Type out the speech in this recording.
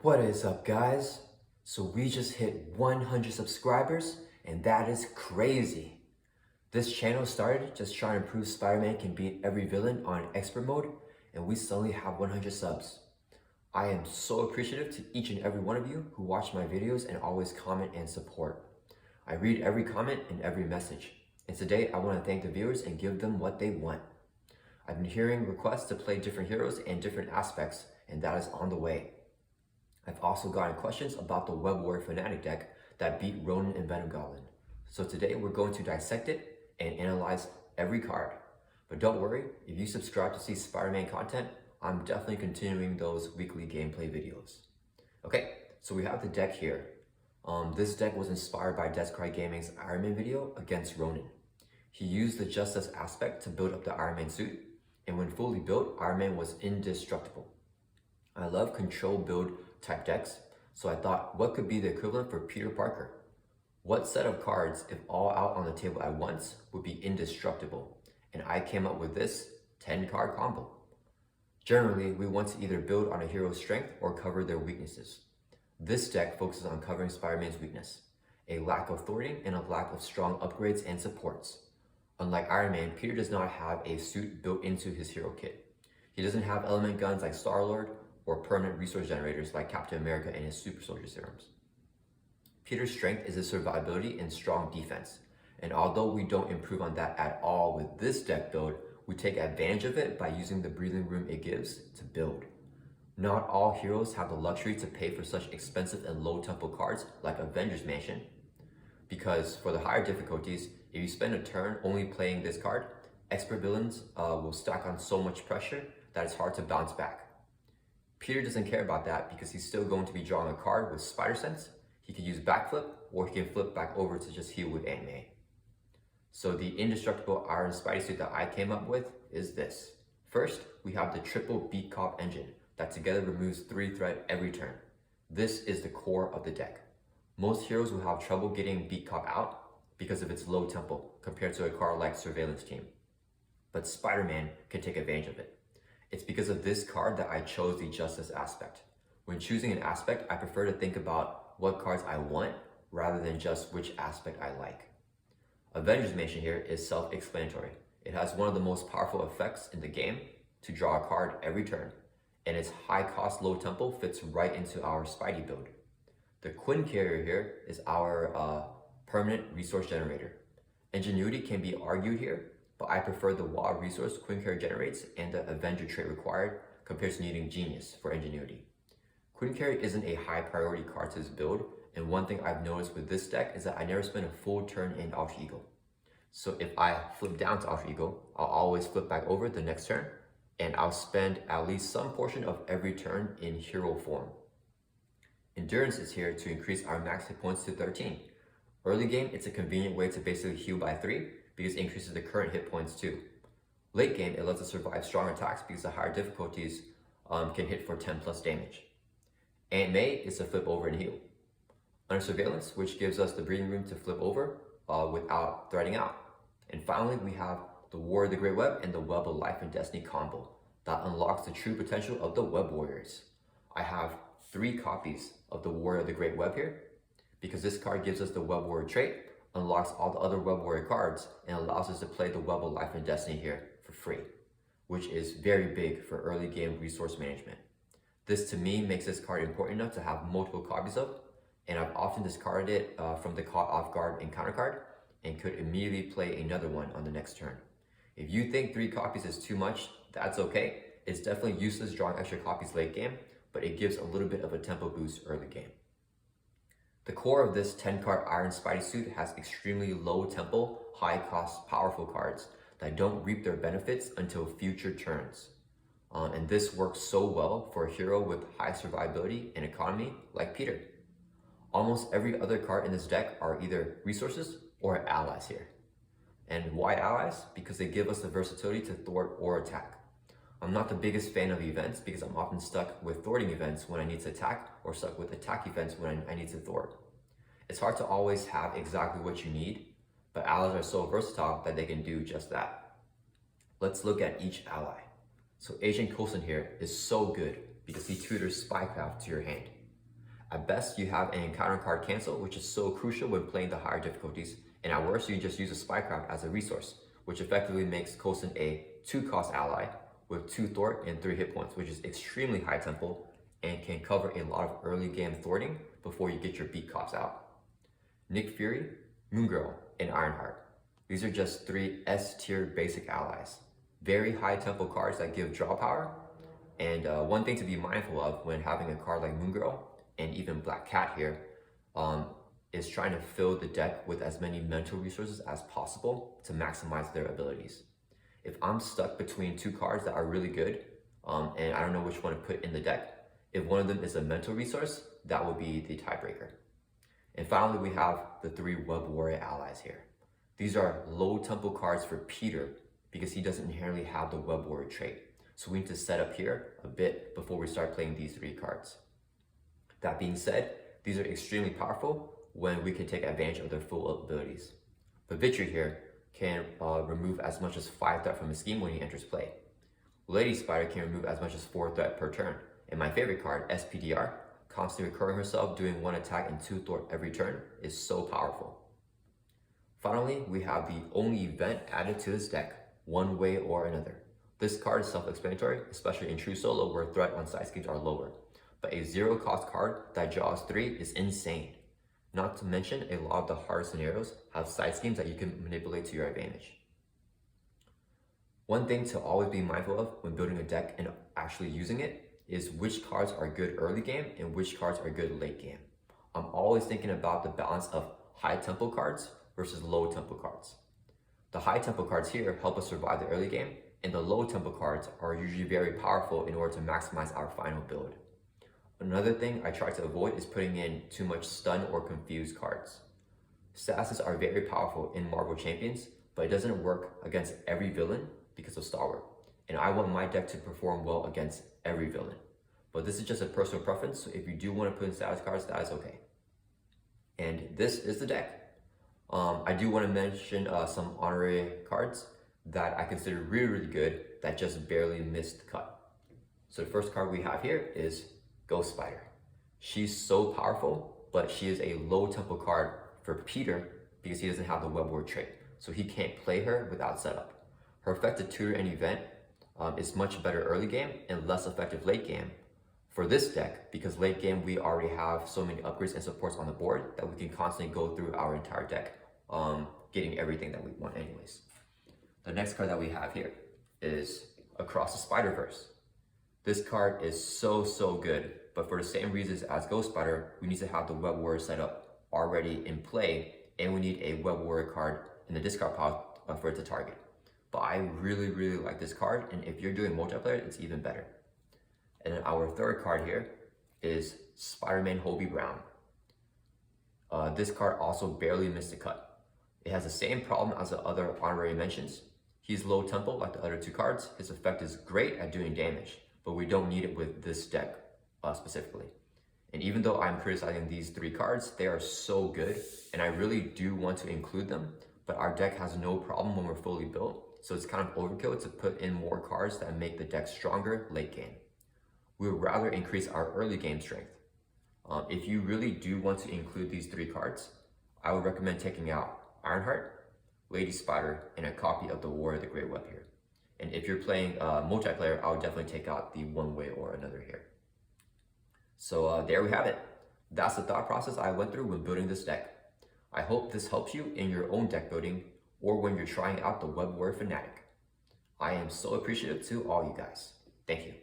What is up, guys? So we just hit 100 subscribers, and that is crazy. This channel started just trying to prove Spider-Man can beat every villain on expert mode, and we suddenly have 100 subs. I am so appreciative to each and every one of you who watch my videos and always comment and support. I read every comment and every message, and today I want to thank the viewers and give them what they want. I've been hearing requests to play different heroes and different aspects, and that is on the way. I've also gotten questions about the Web-Warrior Fanatic deck that beat Ronin and Venom Goblin. So today we're going to dissect it and analyze every card. But don't worry, if you subscribe to see Spider-Man content, I'm definitely continuing those weekly gameplay videos. Okay, so we have the deck here. This deck was inspired by Deckbuilding Gaming's Iron Man video against Ronin. He used the Justice aspect to build up the Iron Man suit, and when fully built, Iron Man was indestructible. I love control build type decks, so I thought, what could be the equivalent for Peter Parker? What set of cards, if all out on the table at once, would be indestructible? And I came up with this 10-card combo. Generally, we want to either build on a hero's strength or cover their weaknesses. This deck focuses on covering Spider-Man's weakness, a lack of thwarting and a lack of strong upgrades and supports. Unlike Iron Man, Peter does not have a suit built into his hero kit. He doesn't have element guns like Star-Lord or permanent resource generators like Captain America and his super soldier serums. Peter's strength is his survivability and strong defense, and although we don't improve on that at all with this deck build, we take advantage of it by using the breathing room it gives to build. Not all heroes have the luxury to pay for such expensive and low tempo cards like Avengers Mansion, because for the higher difficulties, if you spend a turn only playing this card, expert villains will stack on so much pressure that it's hard to bounce back. Peter doesn't care about that because he's still going to be drawing a card with Spider Sense. He can use backflip, or he can flip back over to just heal with Aunt May. So the indestructible Iron Spidey suit that I came up with is this. First, we have the triple beat cop engine that together removes 3 threat every turn. This is the core of the deck. Most heroes will have trouble getting beat cop out because of its low tempo compared to a card like Surveillance Team. But Spider-Man can take advantage of it. It's because of this card that I chose the Justice aspect. When choosing an aspect, I prefer to think about what cards I want rather than just which aspect I like. Avengers Mansion here is self-explanatory. It has one of the most powerful effects in the game to draw a card every turn, and its high cost, low tempo fits right into our Spidey build. The Quinn carrier here is our permanent resource generator. Ingenuity can be argued here, but I prefer the wild resource Quinn Carrier generates and the Avenger trait required compared to needing Genius for Ingenuity. Quinn Carrier isn't a high priority card to this build, and one thing I've noticed with this deck is that I never spend a full turn in Alter Ego. So if I flip down to Alter Ego, I'll always flip back over the next turn, and I'll spend at least some portion of every turn in hero form. Endurance is here to increase our max hit points to 13. Early game, it's a convenient way to basically heal by 3, because it increases the current hit points too. Late game, it lets us survive strong attacks because the higher difficulties can hit for 10 plus damage. Aunt May is to flip over and heal. Under Surveillance, which gives us the breathing room to flip over without threading out. And finally, we have the War of the Great Web and the Web of Life and Destiny combo that unlocks the true potential of the Web Warriors. I have 3 copies of the War of the Great Web here because this card gives us the Web Warrior trait, unlocks all the other Web Warrior cards, and allows us to play the Web of Life and Destiny here for free, which is very big for early game resource management. This to me makes this card important enough to have multiple copies of, and I've often discarded it from the caught off guard encounter card and could immediately play another one on the next turn. If you think 3 copies is too much, that's okay. It's definitely useless drawing extra copies late game, but it gives a little bit of a tempo boost early game. The core of this 10-card Iron Spidey suit has extremely low tempo, high cost, powerful cards that don't reap their benefits until future turns. And this works so well for a hero with high survivability and economy like Peter. Almost every other card in this deck are either resources or allies here. And why allies? Because they give us the versatility to thwart or attack. I'm not the biggest fan of events because I'm often stuck with thwarting events when I need to attack or stuck with attack events when I need to thwart. It's hard to always have exactly what you need, but allies are so versatile that they can do just that. Let's look at each ally. So Agent Coulson here is so good because he tutors Spycraft to your hand. At best, you have an encounter card cancel, which is so crucial when playing the higher difficulties, and at worst, you just use a Spycraft as a resource, which effectively makes Coulson a 2-cost ally with 2 thwart and 3 hit points, which is extremely high tempo and can cover a lot of early game thwarting before you get your beat cops out. Nick Fury, Moon Girl, and Ironheart. These are just 3 S-tier basic allies. Very high tempo cards that give draw power, and one thing to be mindful of when having a card like Moon Girl and even Black Cat here is trying to fill the deck with as many mental resources as possible to maximize their abilities. If I'm stuck between 2 cards that are really good and I don't know which one to put in the deck, if one of them is a mental resource, that would be the tiebreaker. And finally, we have the 3 Web-Warrior allies here. These are low tempo cards for Peter because he doesn't inherently have the Web-Warrior trait. So we need to set up here a bit before we start playing these 3 cards. That being said, these are extremely powerful when we can take advantage of their full abilities. But Victory here can remove as much as 5 threat from his scheme when he enters play. Lady Spider can remove as much as 4 threat per turn. And my favorite card, SPDR, constantly recurring herself, doing 1 attack and 2 thwart every turn, is so powerful. Finally, we have the only event added to this deck, One Way or Another. This card is self-explanatory, especially in true solo where threat on side schemes are lower. But a 0-cost card that draws 3 is insane. Not to mention, a lot of the hard scenarios have side schemes that you can manipulate to your advantage. One thing to always be mindful of when building a deck and actually using it is which cards are good early game and which cards are good late game. I'm always thinking about the balance of high tempo cards versus low tempo cards. The high tempo cards here help us survive the early game, and the low tempo cards are usually very powerful in order to maximize our final build. Another thing I try to avoid is putting in too much stun or confused cards. Statuses are very powerful in Marvel Champions, but it doesn't work against every villain because of Stalwart. And I want my deck to perform well against every villain. But this is just a personal preference, so if you do want to put in status cards, that is okay. And this is the deck. I do want to mention some honorary cards that I consider really, really good that just barely missed the cut. So the first card we have here is Ghost Spider. She's so powerful, but she is a low tempo card for Peter because he doesn't have the Web-Warrior trait, so he can't play her without setup. Her effective tutor and event is much better early game and less effective late game for this deck because late game we already have so many upgrades and supports on the board that we can constantly go through our entire deck getting everything that we want anyways. The next card that we have here is Across the Spiderverse. This card is so good, but for the same reasons as Ghost Spider, we need to have the Web-Warrior setup already in play, and we need a Web-Warrior card in the discard pile for it to target. But I really like this card, and if you're doing multiplayer, it's even better. And then our third card here is Spider-Man Hobie Brown. This card also barely missed the cut. It has the same problem as the other honorary mentions. He's low tempo like the other 2 cards. His effect is great at doing damage, but we don't need it with this deck specifically. And even though I'm criticizing these 3 cards, they are so good, and I really do want to include them, but our deck has no problem when we're fully built, so it's kind of overkill to put in more cards that make the deck stronger late game. We would rather increase our early game strength. If you really do want to include these 3 cards, I would recommend taking out Ironheart, Lady Spider, and a copy of the War of the Great Web here. And if you're playing multiplayer, I would definitely take out the One Way or Another here. So there we have it. That's the thought process I went through when building this deck. I hope this helps you in your own deck building or when you're trying out the Web-Warrior Fanatic. I am so appreciative to all you guys. Thank you.